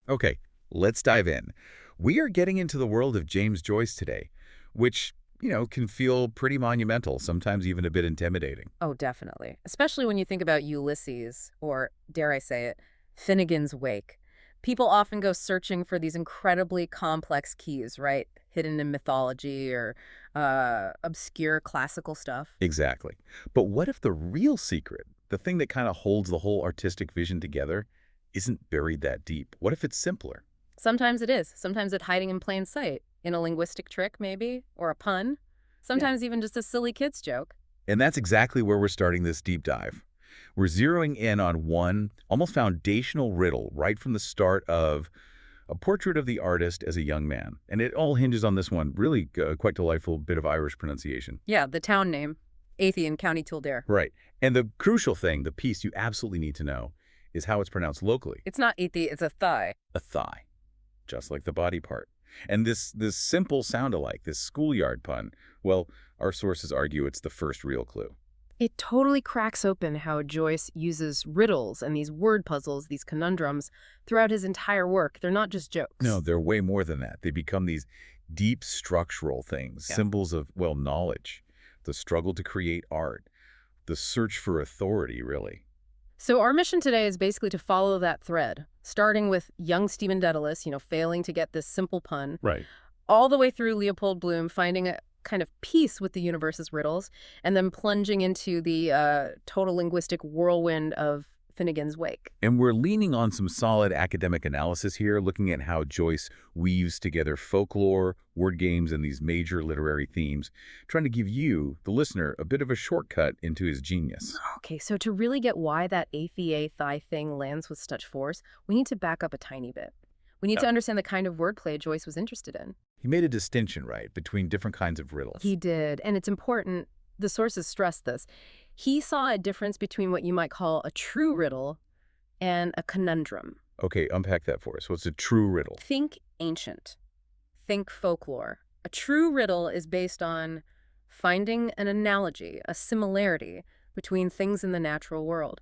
Okay, let's dive in. We are getting into the world of James Joyce today, which, can feel pretty monumental, sometimes even a bit intimidating. Oh, definitely. Especially when you think about Ulysses, or, dare I say it, Finnegans Wake. People often go searching for these incredibly complex keys, right? Hidden in mythology or obscure classical stuff. Exactly. But what if the real secret, the thing that kind of holds the whole artistic vision together, isn't buried that deep? What if it's simpler? Sometimes it is. Sometimes it's hiding in plain sight. In a linguistic trick, maybe, or a pun. Yeah. Sometimes even just a silly kid's joke. And that's exactly where we're starting this deep dive. We're zeroing in on one almost foundational riddle right from the start of A Portrait of the Artist as a Young Man. And it all hinges on this one, really quite delightful bit of Irish pronunciation. Yeah, the town name. Athian, County Kildare. Right. And the crucial thing, the piece you absolutely need to know, is how it's pronounced locally. It's not Athi, it's a thigh. A thigh, just like the body part. And this simple sound-alike, this schoolyard pun, well, our sources argue it's the first real clue. It totally cracks open how Joyce uses riddles and these word puzzles, these conundrums, throughout his entire work. They're not just jokes. No, they're way more than that. They become these deep structural things, Yeah. symbols of, well, knowledge, the struggle to create art, the search for authority, really. So our mission today is basically to follow that thread, starting with young Stephen Dedalus, failing to get this simple pun, Right. all the way through Leopold Bloom finding a kind of peace with the universe's riddles, and then plunging into the total linguistic whirlwind of Finnegans Wake. And we're leaning on some solid academic analysis here, looking at how Joyce weaves together folklore, word games, and these major literary themes, trying to give you, the listener, a bit of a shortcut into his genius. Okay, so to really get why that APA thigh thing lands with such force, we need to back up a tiny bit. We need to understand the kind of wordplay Joyce was interested in. He made a distinction, right, between different kinds of riddles. He did, and it's important. The sources stress this. He saw a difference between what you might call a true riddle and a conundrum. Okay, unpack that for us. What's a true riddle? Think ancient. Think folklore. A true riddle is based on finding an analogy, a similarity between things in the natural world.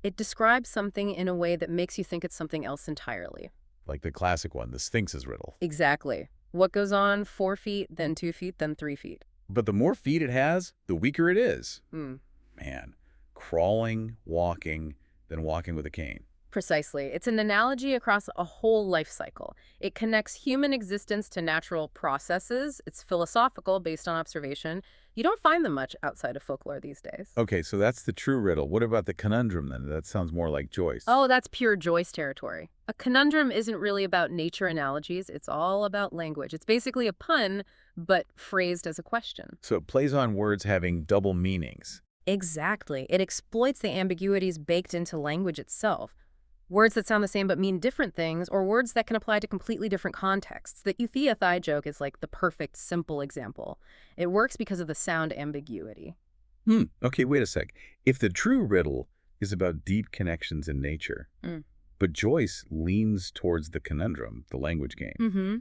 It describes something in a way that makes you think it's something else entirely. Like the classic one, the Sphinx's riddle. Exactly. What goes on 4 feet, then 2 feet, then 3 feet? But the more feet it has, the weaker it is. Hmm. Man, crawling, walking, then walking with a cane. Precisely. It's an analogy across a whole life cycle. It connects human existence to natural processes. It's philosophical, based on observation. You don't find them much outside of folklore these days. Okay, so that's the true riddle. What about the conundrum, then? That sounds more like Joyce. Oh, that's pure Joyce territory. A conundrum isn't really about nature analogies. It's all about language. It's basically a pun, but phrased as a question. So it plays on words having double meanings. Exactly. It exploits the ambiguities baked into language itself. Words that sound the same but mean different things, or words that can apply to completely different contexts. The Euthea joke is like the perfect, simple example. It works because of the sound ambiguity. Okay, wait a sec. If the true riddle is about deep connections in nature, but Joyce leans towards the conundrum, the language game, Mm-hmm.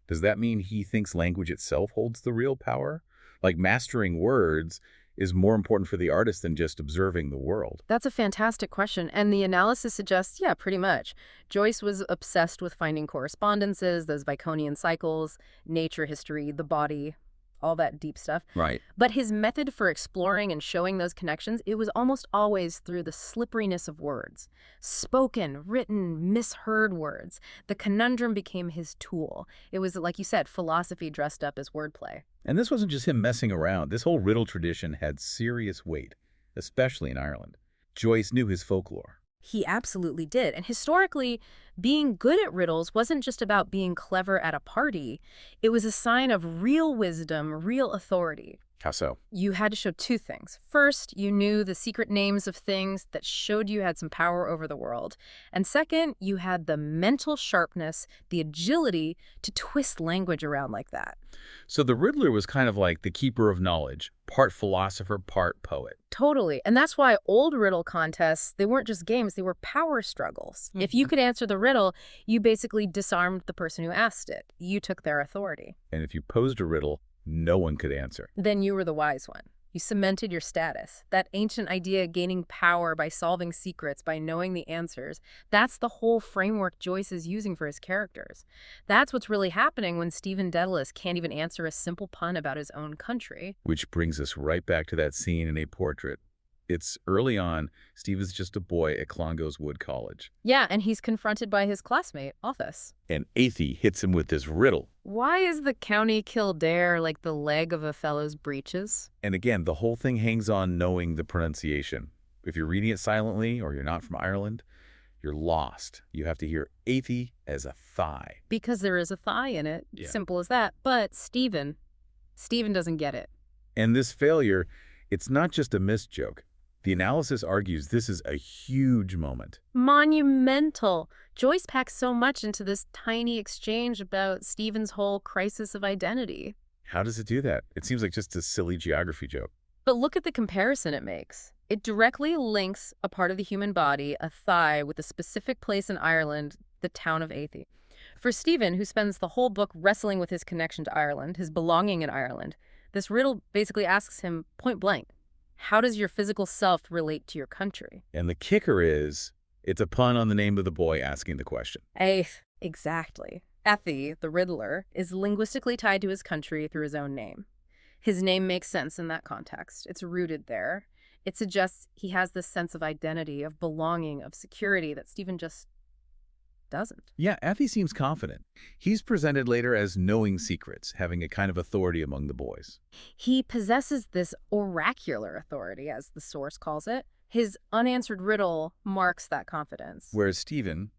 does that mean he thinks language itself holds the real power? Like mastering words is more important for the artist than just observing the world. That's a fantastic question, and the analysis suggests, yeah, pretty much. Joyce was obsessed with finding correspondences, those Baconian cycles, nature history, the body, all that deep stuff. Right. But his method for exploring and showing those connections, it was almost always through the slipperiness of words. Spoken, written, misheard words. The conundrum became his tool. It was, like you said, philosophy dressed up as wordplay. And this wasn't just him messing around. This whole riddle tradition had serious weight, especially in Ireland. Joyce knew his folklore. He absolutely did. And historically, being good at riddles wasn't just about being clever at a party. It was a sign of real wisdom, real authority. How so? You had to show two things. First, you knew the secret names of things that showed you had some power over the world. And second, you had the mental sharpness, the agility to twist language around like that. So the Riddler was kind of like the keeper of knowledge, part philosopher, part poet. Totally. And that's why old riddle contests, they weren't just games, they were power struggles. If you could answer the riddle, you basically disarmed the person who asked it. You took their authority. And if you posed a riddle, no one could answer. Then you were the wise one. You cemented your status. That ancient idea gaining power by solving secrets, by knowing the answers, that's the whole framework Joyce is using for his characters. That's what's really happening when Stephen Dedalus can't even answer a simple pun about his own country. Which brings us right back to that scene in A Portrait. It's early on. Steve is just a boy at Clongowes Wood College. Yeah, and he's confronted by his classmate, Office. And Athie hits him with this riddle. Why is the County Kildare like the leg of a fellow's breeches? And again, the whole thing hangs on knowing the pronunciation. If you're reading it silently or you're not from Ireland, you're lost. You have to hear Athie as a thigh. Because there is a thigh in it. Yeah. Simple as that. But Stephen doesn't get it. And this failure, it's not just a missed joke. The analysis argues this is a huge moment. Monumental. Joyce packs so much into this tiny exchange about Stephen's whole crisis of identity. How does it do that? It seems like just a silly geography joke. But look at the comparison it makes. It directly links a part of the human body, a thigh, with a specific place in Ireland, the town of Athie. For Stephen, who spends the whole book wrestling with his connection to Ireland, his belonging in Ireland, this riddle basically asks him point blank, how does your physical self relate to your country? And the kicker is, it's a pun on the name of the boy asking the question. Exactly. Athie, the riddler, is linguistically tied to his country through his own name. His name makes sense in that context. It's rooted there. It suggests he has this sense of identity, of belonging, of security that Stephen just doesn't. Yeah, Athie seems confident. He's presented later as knowing secrets, having a kind of authority among the boys. He possesses this oracular authority, as the source calls it. His unanswered riddle marks that confidence. Whereas Stephen,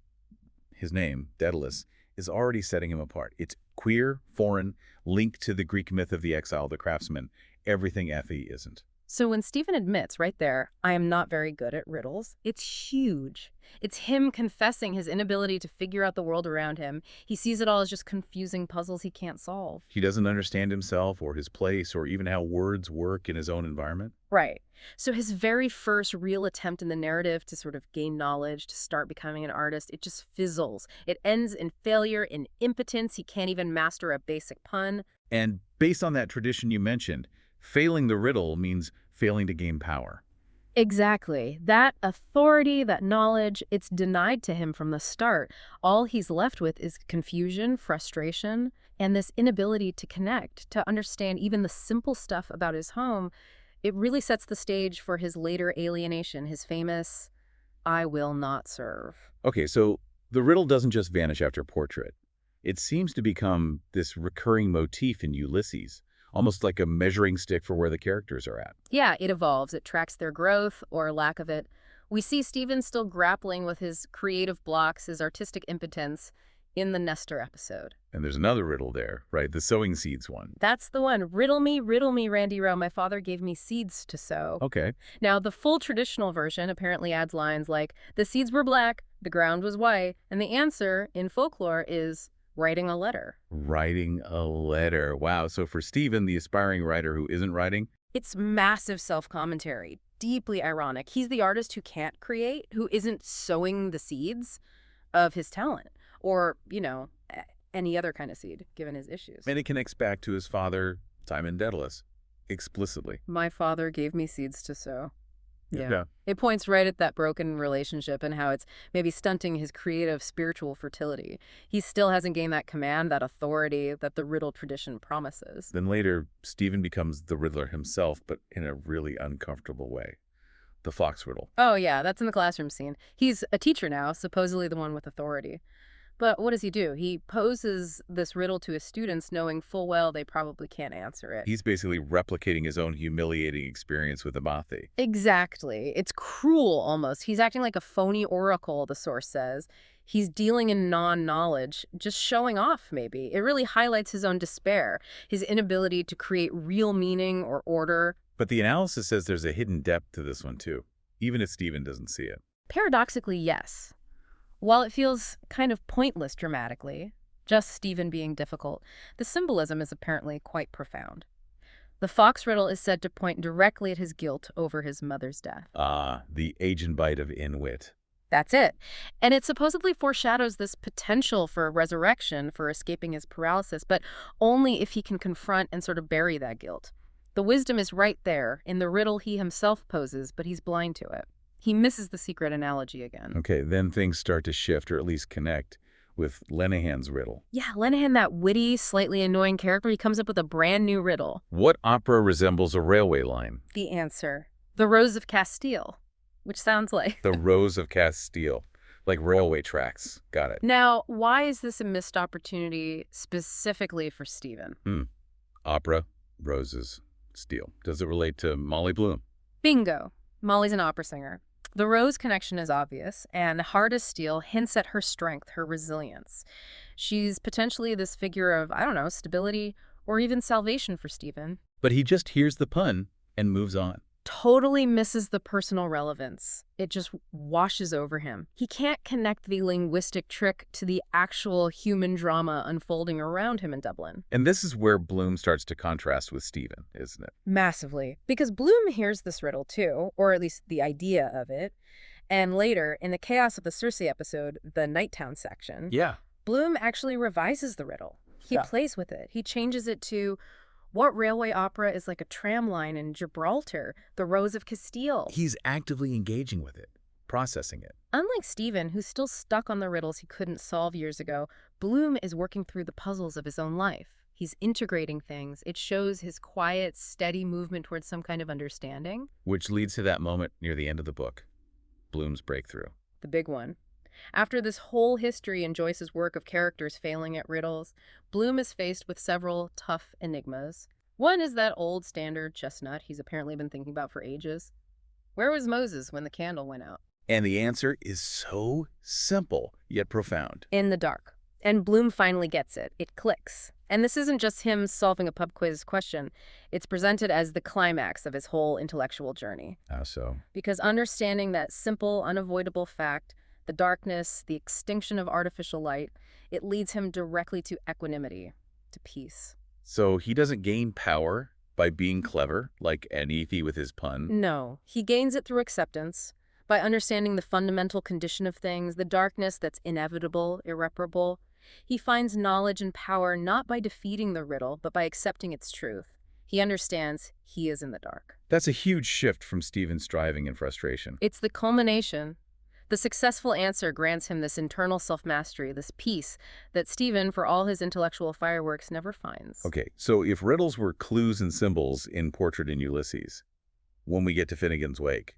his name, Dedalus, is already setting him apart. It's queer, foreign, linked to the Greek myth of the exile, the craftsman, everything Athie isn't. So when Stephen admits right there, I am not very good at riddles, it's huge. It's him confessing his inability to figure out the world around him. He sees it all as just confusing puzzles he can't solve. He doesn't understand himself or his place or even how words work in his own environment. Right. So his very first real attempt in the narrative to sort of gain knowledge, to start becoming an artist, it just fizzles. It ends in failure, in impotence. He can't even master a basic pun. And based on that tradition you mentioned, failing the riddle means failing to gain power. Exactly. That authority, that knowledge, it's denied to him from the start. All he's left with is confusion, frustration, and this inability to connect, to understand even the simple stuff about his home. It really sets the stage for his later alienation, his famous, I will not serve. Okay, so the riddle doesn't just vanish after Portrait. It seems to become this recurring motif in Ulysses, almost like a measuring stick for where the characters are at. Yeah, it evolves. It tracks their growth or lack of it. We see Stephen still grappling with his creative blocks, his artistic impotence in the Nestor episode. And there's another riddle there, right? The sowing seeds one. That's the one. Riddle me, Randy Rowe. My father gave me seeds to sow. Okay. Now, the full traditional version apparently adds lines like, the seeds were black, the ground was white, and the answer in folklore is writing a letter. Writing a letter. Wow. So for Stephen, the aspiring writer who isn't writing, it's massive self-commentary, deeply ironic. He's the artist who can't create, who isn't sowing the seeds of his talent or, any other kind of seed, given his issues. and it connects back to his father, Timon Dedalus, explicitly. My father gave me seeds to sow. Yeah. It points right at that broken relationship and how it's maybe stunting his creative, spiritual fertility. He still hasn't gained that command, that authority that the riddle tradition promises. Then later, Stephen becomes the Riddler himself, but in a really uncomfortable way. The Fox Riddle. Oh, yeah, that's in the classroom scene. He's a teacher now, supposedly the one with authority. But what does he do? He poses this riddle to his students knowing full well they probably can't answer it. He's basically replicating his own humiliating experience with Amathi. Exactly. It's cruel almost. He's acting like a phony oracle, the source says. He's dealing in non-knowledge, just showing off maybe. It really highlights his own despair, his inability to create real meaning or order. But the analysis says there's a hidden depth to this one too, even if Stephen doesn't see it. Paradoxically, yes. While it feels kind of pointless dramatically, just Stephen being difficult, the symbolism is apparently quite profound. The Fox riddle is said to point directly at his guilt over his mother's death. Ah, the agenbite of inwit. That's it. And it supposedly foreshadows this potential for resurrection, for escaping his paralysis, but only if he can confront and sort of bury that guilt. The wisdom is right there in the riddle he himself poses, but he's blind to it. He misses the secret analogy again. Okay, then things start to shift, or at least connect, with Lenehan's riddle. Yeah, Lenehan, that witty, slightly annoying character, he comes up with a brand new riddle. What opera resembles a railway line? The answer. The Rose of Castile, which sounds like... The Rose of Castile. Like railway tracks. Got it. Now, why is this a missed opportunity specifically for Stephen? Opera, roses, steel. Does it relate to Molly Bloom? Bingo. Molly's an opera singer. The rose connection is obvious, and hard as steel hints at her strength, her resilience. She's potentially this figure of, I don't know, stability or even salvation for Stephen. But he just hears the pun and moves on. Totally misses the personal relevance. It just washes over him. He can't connect the linguistic trick to the actual human drama unfolding around him in Dublin. And this is where Bloom starts to contrast with Stephen, isn't it? Massively. Because Bloom hears this riddle too, or at least the idea of it. And later, in the Chaos of the Circe episode, the Nighttown section, Yeah. Bloom actually revises the riddle. He plays with it. He changes it to, what railway opera is like a tram line in Gibraltar, the Rose of Castile? He's actively engaging with it, processing it. Unlike Stephen, who's still stuck on the riddles he couldn't solve years ago, Bloom is working through the puzzles of his own life. He's integrating things. It shows his quiet, steady movement towards some kind of understanding. Which leads to that moment near the end of the book, Bloom's breakthrough. The big one. After this whole history in Joyce's work of characters failing at riddles, Bloom is faced with several tough enigmas. One is that old standard chestnut he's apparently been thinking about for ages. Where was Moses when the candle went out? And the answer is so simple, yet profound. In the dark. And Bloom finally gets it. It clicks. And this isn't just him solving a pub quiz question. It's presented as the climax of his whole intellectual journey. How so? Because understanding that simple, unavoidable fact, the darkness, the extinction of artificial light, it leads him directly to equanimity, to peace. So he doesn't gain power by being clever, like Anithi with his pun? No, he gains it through acceptance, by understanding the fundamental condition of things, the darkness that's inevitable, irreparable. He finds knowledge and power not by defeating the riddle, but by accepting its truth. He understands he is in the dark. That's a huge shift from Stephen's striving and frustration. It's the culmination. The successful answer grants him this internal self-mastery, this peace that Stephen, for all his intellectual fireworks, never finds. Okay, so if riddles were clues and symbols in Portrait in Ulysses, when we get to Finnegans Wake,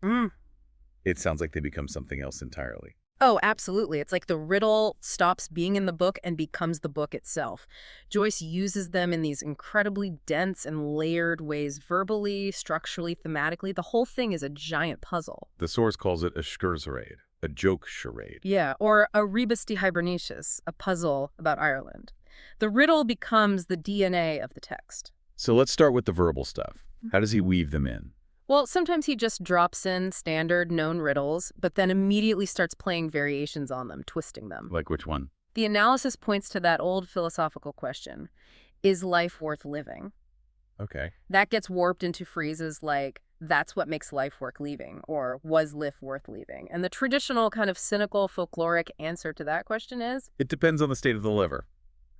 it sounds like they become something else entirely. Oh, absolutely. It's like the riddle stops being in the book and becomes the book itself. Joyce uses them in these incredibly dense and layered ways, verbally, structurally, thematically. The whole thing is a giant puzzle. The source calls it a schurzerade, a joke charade. Yeah, or a rebus de hibernatius, a puzzle about Ireland. The riddle becomes the DNA of the text. So let's start with the verbal stuff. How does he weave them in? Well, sometimes he just drops in standard known riddles, but then immediately starts playing variations on them, twisting them. Like which one? The analysis points to that old philosophical question, is life worth living? Okay. That gets warped into phrases like, that's what makes life worth leaving, or was life worth leaving? And the traditional kind of cynical, folkloric answer to that question is? It depends on the state of the liver.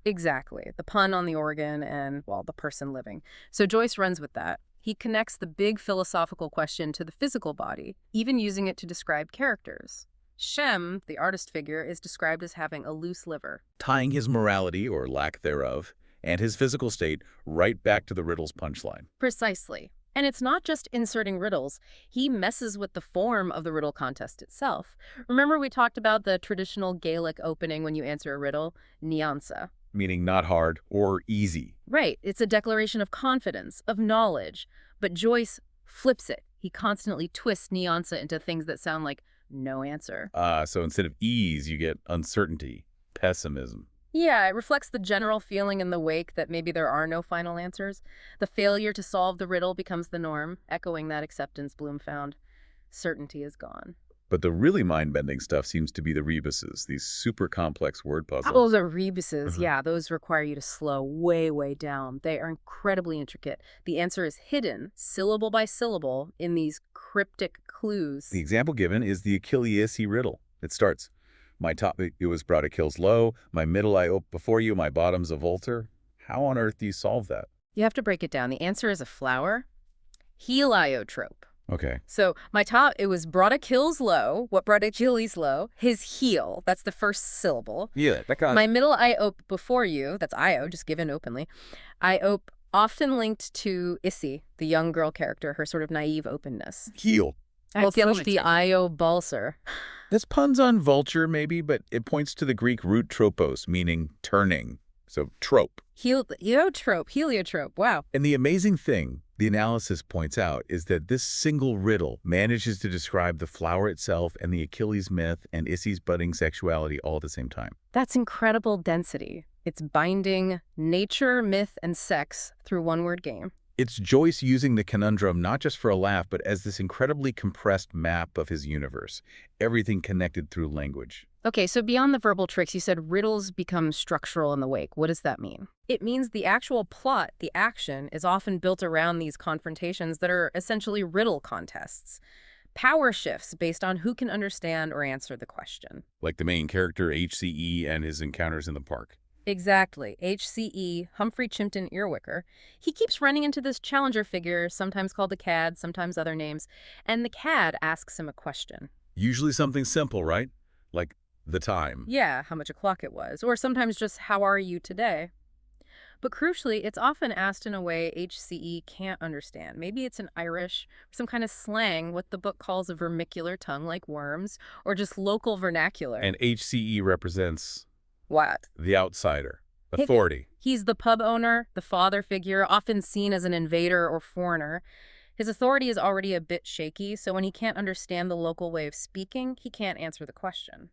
Exactly. The pun on the organ and, well, the person living. So Joyce runs with that. He connects the big philosophical question to the physical body, even using it to describe characters. Shem, the artist figure, is described as having a loose liver. Tying his morality, or lack thereof, and his physical state right back to the riddle's punchline. Precisely. And it's not just inserting riddles. He messes with the form of the riddle contest itself. Remember we talked about the traditional Gaelic opening when you answer a riddle? Niansa. Meaning not hard or easy. Right. It's a declaration of confidence, of knowledge. But Joyce flips it. He constantly twists Niansa into things that sound like no answer. So instead of ease, you get uncertainty, pessimism. Yeah, it reflects the general feeling in the wake that maybe there are no final answers. The failure to solve the riddle becomes the norm, echoing that acceptance Bloom found. Certainty is gone. But the really mind-bending stuff seems to be the rebuses, these super complex word puzzles. Oh, the rebuses. Yeah, those require you to slow way, way down. They are incredibly intricate. The answer is hidden, syllable by syllable, in these cryptic clues. The example given is the Achilles riddle. It starts, my top it was brought Achilles low, my middle I ope before you, my bottom's a Volter. How on earth do you solve that? You have to break it down. The answer is a flower. Heliotrope. Okay. So my top, it was brought Achilles low. What brought Achilles low? His heel. That's the first syllable. Yeah, that got My middle Iope before you, that's Io, just given openly. Iope often linked to Issy, the young girl character, her sort of naive openness. heel. Well, the Io Balser. This pun's on vulture, maybe, but it points to the Greek root tropos, meaning turning. So trope. Heliotrope, wow. And the amazing thing, the analysis points out, is that this single riddle manages to describe the flower itself and the Achilles myth and Issy's budding sexuality all at the same time. That's incredible density. It's binding nature, myth, and sex through one-word game. It's Joyce using the conundrum not just for a laugh, but as this incredibly compressed map of his universe, everything connected through language. Okay, so beyond the verbal tricks, you said riddles become structural in the wake. What does that mean? It means the actual plot, the action, is often built around these confrontations that are essentially riddle contests. Power shifts based on who can understand or answer the question. Like the main character, HCE, and his encounters in the park. Exactly. HCE, Humphrey Chimpton Earwicker. He keeps running into this challenger figure, sometimes called the cad, sometimes other names, and the cad asks him a question. Usually something simple, right? Like the time. Yeah, how much o'clock it was, or sometimes just how are you today? But crucially, it's often asked in a way HCE can't understand. Maybe it's in Irish, some kind of slang, what the book calls a vermicular tongue like worms, or just local vernacular. And HCE represents What? the outsider, authority. He's the pub owner, the father figure, often seen as an invader or foreigner. His authority is already a bit shaky, so when he can't understand the local way of speaking, he can't answer the question.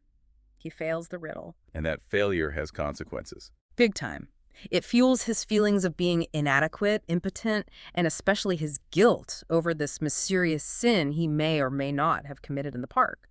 He fails the riddle. And that failure has consequences. Big time. It fuels his feelings of being inadequate, impotent, and especially his guilt over this mysterious sin he may or may not have committed in the park.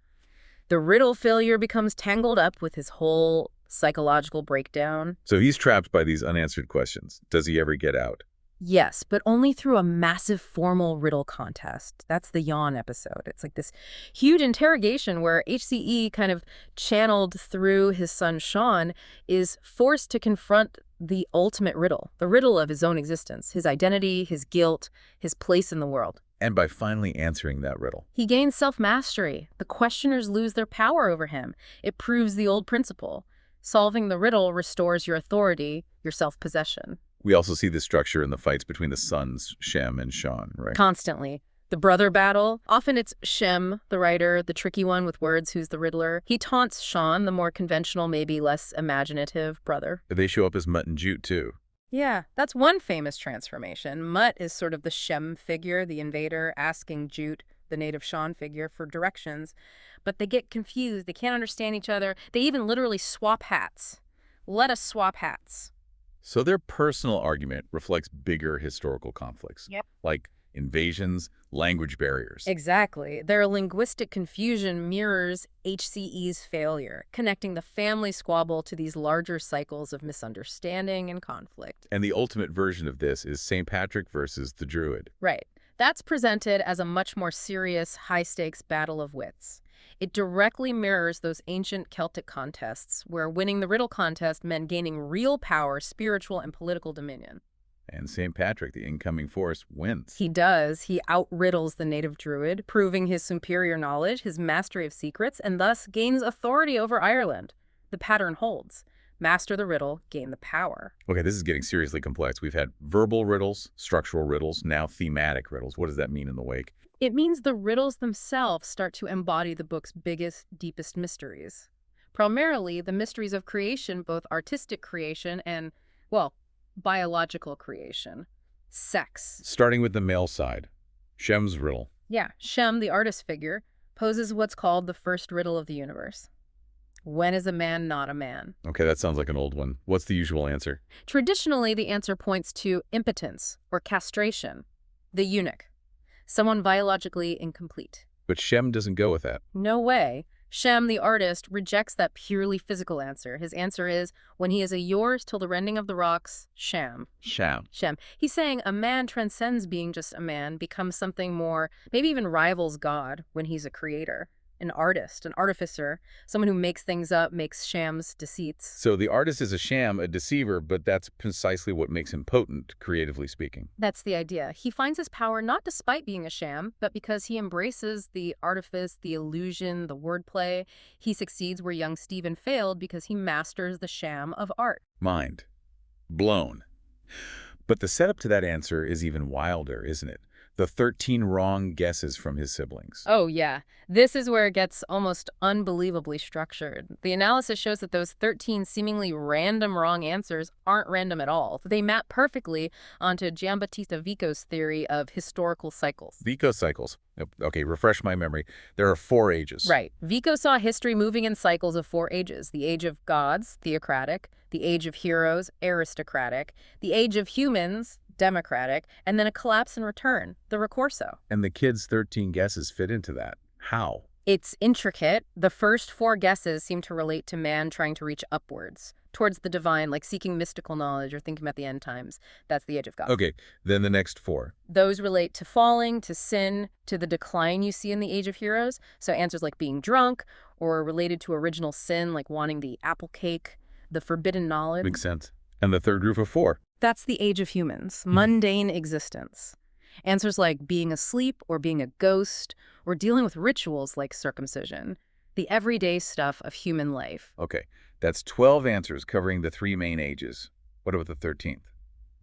The riddle failure becomes tangled up with his whole psychological breakdown. So he's trapped by these unanswered questions. Does he ever get out? Yes, but only through a massive formal riddle contest. That's the Yawn episode. It's like this huge interrogation where HCE, kind of channeled through his son Shaun, is forced to confront the ultimate riddle, the riddle of his own existence, his identity, his guilt, his place in the world. And by finally answering that riddle. He gains self-mastery. The questioners lose their power over him. It proves the old principle. Solving the riddle restores your authority, your self-possession. We also see this structure in the fights between the sons, Shem and Shaun, right? Constantly. The brother battle. Often it's Shem, the writer, the tricky one with words, who's the riddler. He taunts Shaun, the more conventional, maybe less imaginative brother. They show up as Mutt and Jute, too. Yeah, that's one famous transformation. Mutt is sort of the Shem figure, the invader, asking Jute, the native Shaun figure, for directions. But they get confused. They can't understand each other. They even literally swap hats. Let us swap hats. So their personal argument reflects bigger historical conflicts. Yep. Like invasions, language barriers. Exactly. Their linguistic confusion mirrors HCE's failure, connecting the family squabble to these larger cycles of misunderstanding and conflict. And the ultimate version of this is St. Patrick versus the Druid. Right. That's presented as a much more serious, high-stakes battle of wits. It directly mirrors those ancient Celtic contests where winning the riddle contest meant gaining real power, spiritual and political dominion. And St. Patrick, the incoming force, wins. He does. He out-riddles the native druid, proving his superior knowledge, his mastery of secrets, and thus gains authority over Ireland. The pattern holds. Master the riddle, gain the power. Okay, this is getting seriously complex. We've had verbal riddles, structural riddles, now thematic riddles. What does that mean in the wake? It means the riddles themselves start to embody the book's biggest, deepest mysteries. Primarily, the mysteries of creation, both artistic creation and, well, biological creation. Sex. Starting with the male side, Shem's riddle. Yeah, Shem, the artist figure, poses what's called the first riddle of the universe. When is a man not a man? Okay, that sounds like an old one. What's the usual answer? Traditionally, the answer points to impotence or castration, the eunuch, someone biologically incomplete. But Shem doesn't go with that. No way. Shem, the artist, rejects that purely physical answer. His answer is, when he is a yours till the rending of the rocks, Shem. Shem. Shem. He's saying a man transcends being just a man, becomes something more, maybe even rivals God when he's a creator. An artist, an artificer, someone who makes things up, makes shams, deceits. So the artist is a sham, a deceiver, but that's precisely what makes him potent, creatively speaking. That's the idea. He finds his power not despite being a sham, but because he embraces the artifice, the illusion, the wordplay. He succeeds where young Stephen failed because he masters the sham of art. Mind blown. But the setup to that answer is even wilder, isn't it? The 13 wrong guesses from his siblings. Oh, yeah. This is where it gets almost unbelievably structured. The analysis shows that those 13 seemingly random wrong answers aren't random at all. They map perfectly onto Giambattista Vico's theory of historical cycles. Vico cycles. Okay, refresh my memory. There are 4 ages. Right. Vico saw history moving in cycles of 4 ages. The age of gods, theocratic. The age of heroes, aristocratic. The age of humans, democratic, and then a collapse and return, the ricorso. And the kids' 13 guesses fit into that. How? It's intricate. The first 4 guesses seem to relate to man trying to reach upwards, towards the divine, like seeking mystical knowledge or thinking about the end times. That's the age of God. Okay, then the next 4. Those relate to falling, to sin, to the decline you see in the age of heroes. So answers like being drunk, or related to original sin, like wanting the apple cake, the forbidden knowledge. Makes sense. And the third group of 4? That's the age of humans, mundane existence. Answers like being asleep or being a ghost or dealing with rituals like circumcision, the everyday stuff of human life. Okay, that's 12 answers covering the 3 main ages. What about the 13th?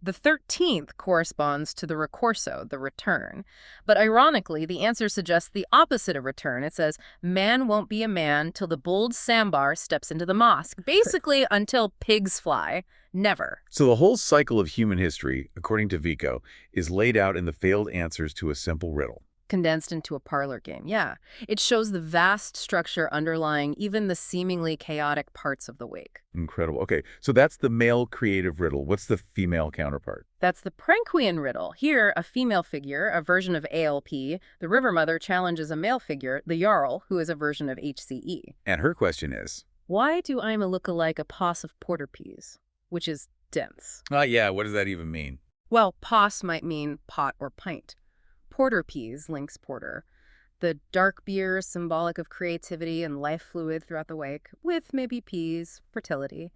The 13th corresponds to the ricorso, the return. But ironically, the answer suggests the opposite of return. It says, man won't be a man till the bold sambar steps into the mosque. Basically, until pigs fly. Never. So the whole cycle of human history, according to Vico, is laid out in the failed answers to a simple riddle. Condensed into a parlor game, yeah. It shows the vast structure underlying even the seemingly chaotic parts of the wake. Incredible. Okay, so that's the male creative riddle. What's the female counterpart? That's the Prankian riddle. Here, a female figure, a version of ALP, the River Mother challenges a male figure, the Jarl, who is a version of HCE. And her question is? Why do I'm a look-alike a pos of porter peas? Which is dense. Yeah, what does that even mean? Well, pos might mean pot or pint. Porter peas links porter. The dark beer symbolic of creativity and life fluid throughout the wake, with maybe peas, fertility.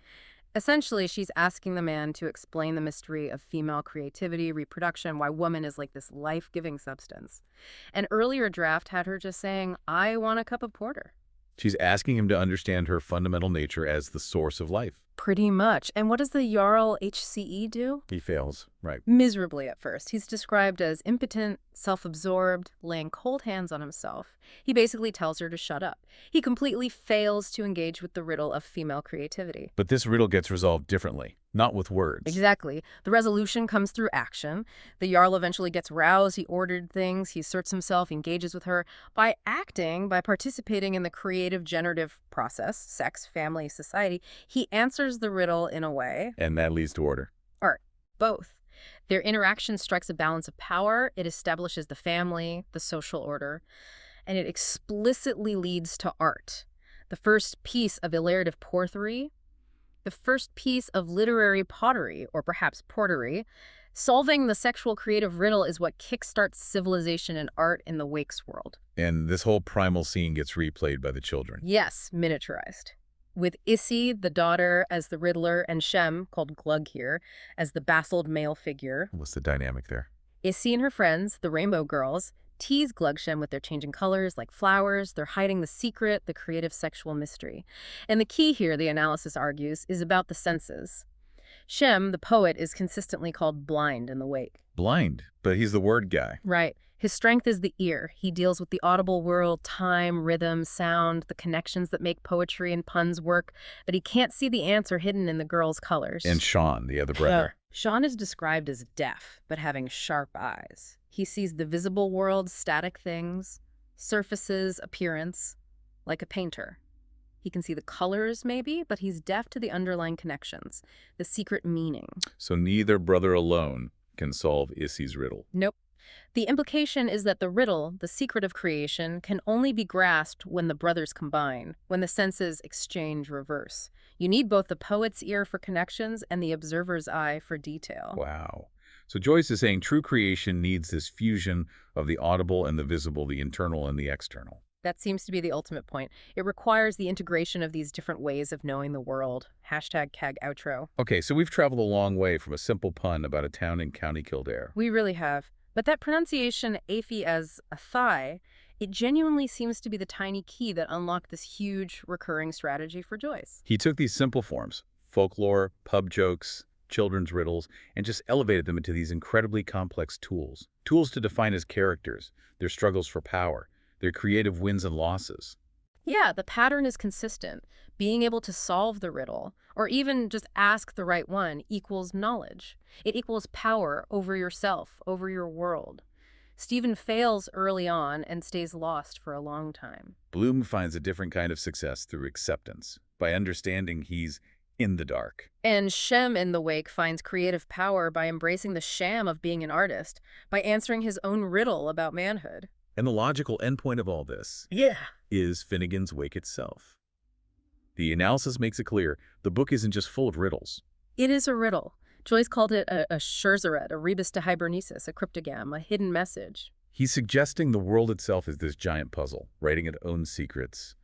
Essentially, she's asking the man to explain the mystery of female creativity, reproduction, why woman is like this life-giving substance. An earlier draft had her just saying, I want a cup of porter. She's asking him to understand her fundamental nature as the source of life. Pretty much. And what does the Jarl HCE do? He fails, right. Miserably at first. He's described as impotent, self-absorbed, laying cold hands on himself. He basically tells her to shut up. He completely fails to engage with the riddle of female creativity. But this riddle gets resolved differently, not with words. Exactly. The resolution comes through action. The Jarl eventually gets roused. He ordered things. He asserts himself, engages with her. By acting, by participating in the creative generative process, sex, family, society, he answers the riddle in a way. And that leads to order. Art. Both. Their interaction strikes a balance of power. It establishes the family, the social order, and it explicitly leads to art. The first piece of alliterative porthery, the first piece of literary pottery, or perhaps portery. Solving the sexual creative riddle is what kickstarts civilization and art in the Wake's world. And this whole primal scene gets replayed by the children. Yes, miniaturized. With Issy, the daughter, as the riddler, and Shem, called Glug here, as the baffled male figure. What's the dynamic there? Issy and her friends, the Rainbow Girls, tease Glugshem with their changing colors like flowers. They're hiding the secret, the creative sexual mystery. And the key here, the analysis argues, is about the senses. Shem, the poet, is consistently called blind in the Wake. Blind, but he's the word guy. Right. His strength is the ear. He deals with the audible world, time, rhythm, sound, the connections that make poetry and puns work, but he can't see the answer hidden in the girl's colors. And Shaun, the other brother. Shaun is described as deaf, but having sharp eyes. He sees the visible world, static things, surfaces, appearance, like a painter. He can see the colors, maybe, but he's deaf to the underlying connections, the secret meaning. So neither brother alone can solve Issy's riddle. Nope. The implication is that the riddle, the secret of creation, can only be grasped when the brothers combine, when the senses exchange reverse. You need both the poet's ear for connections and the observer's eye for detail. Wow. So Joyce is saying true creation needs this fusion of the audible and the visible, the internal and the external. That seems to be the ultimate point. It requires the integration of these different ways of knowing the world. Hashtag CAG outro. Okay, so we've traveled a long way from a simple pun about a town in County Kildare. We really have. But that pronunciation, aphy as a thigh, it genuinely seems to be the tiny key that unlocked this huge recurring strategy for Joyce. He took these simple forms, folklore, pub jokes, children's riddles, and just elevated them into these incredibly complex tools. Tools to define his characters, their struggles for power, their creative wins and losses. Yeah, the pattern is consistent. Being able to solve the riddle, or even just ask the right one, equals knowledge. It equals power over yourself, over your world. Stephen fails early on and stays lost for a long time. Bloom finds a different kind of success through acceptance, by understanding he's in the dark. And Shem in the wake finds creative power by embracing the sham of being an artist, by answering his own riddle about manhood. And the logical endpoint of all this is Finnegans Wake itself. The analysis makes it clear the book isn't just full of riddles. It is a riddle. Joyce called it a scherzeret, a rebus de hibernesis, a cryptogram, a hidden message. He's suggesting the world itself is this giant puzzle, writing its own secrets.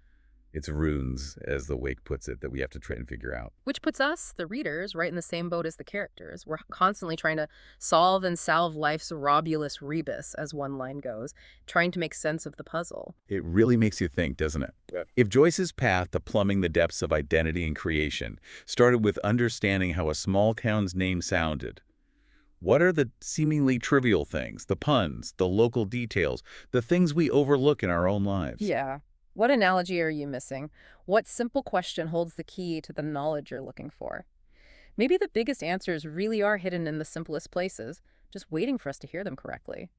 It's runes, as the Wake puts it, that we have to try and figure out. Which puts us, the readers, right in the same boat as the characters. We're constantly trying to solve and salve life's robulus rebus, as one line goes, trying to make sense of the puzzle. It really makes you think, doesn't it? Yeah. If Joyce's path to plumbing the depths of identity and creation started with understanding how a small town's name sounded, what are the seemingly trivial things, the puns, the local details, the things we overlook in our own lives? Yeah. What analogy are you missing? What simple question holds the key to the knowledge you're looking for? Maybe the biggest answers really are hidden in the simplest places, just waiting for us to hear them correctly.